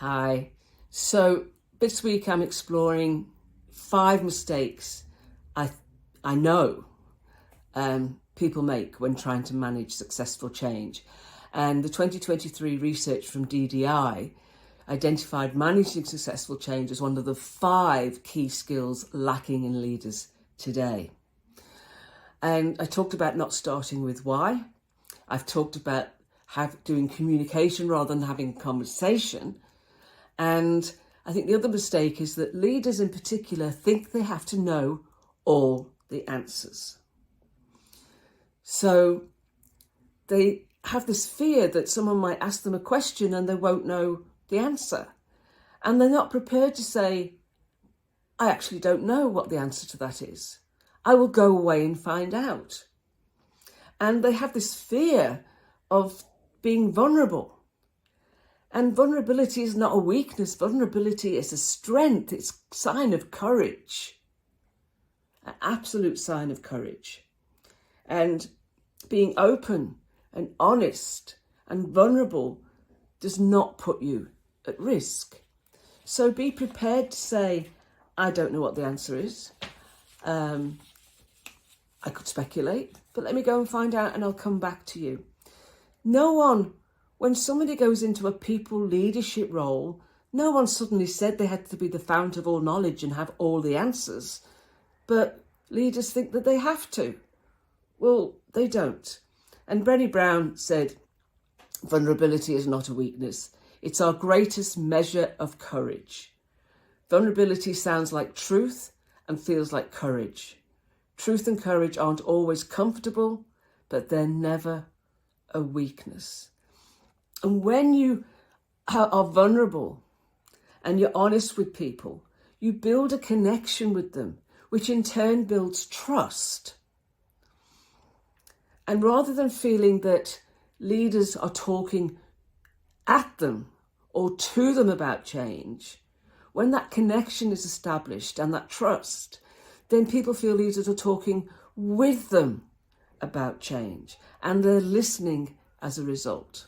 Hi. So this week I'm exploring 5 mistakes I know people make when trying to manage successful change. And the 2023 research from DDI identified managing successful change as one of the 5 key skills lacking in leaders today. And I talked about not starting with why. I've talked about doing communication rather than having conversation. And I think the other mistake is that leaders in particular think they have to know all the answers. So they have this fear that someone might ask them a question and they won't know the answer. And they're not prepared to say, I actually don't know what the answer to that is. I will go away and find out. And they have this fear of being vulnerable. And vulnerability is not a weakness. Vulnerability is a strength. It's a sign of courage, an absolute sign of courage. And being open and honest and vulnerable does not put you at risk. So be prepared to say, I don't know what the answer is. I could speculate, but let me go and find out and I'll come back to you. When somebody goes into a people leadership role, no one suddenly said they had to be the fount of all knowledge and have all the answers. But leaders think that they have to. Well, they don't. And Brené Brown said, vulnerability is not a weakness. It's our greatest measure of courage. Vulnerability sounds like truth and feels like courage. Truth and courage aren't always comfortable, but they're never a weakness. And when you are vulnerable and you're honest with people, you build a connection with them, which in turn builds trust. And rather than feeling that leaders are talking at them or to them about change, when that connection is established and that trust, then people feel leaders are talking with them about change and they're listening as a result.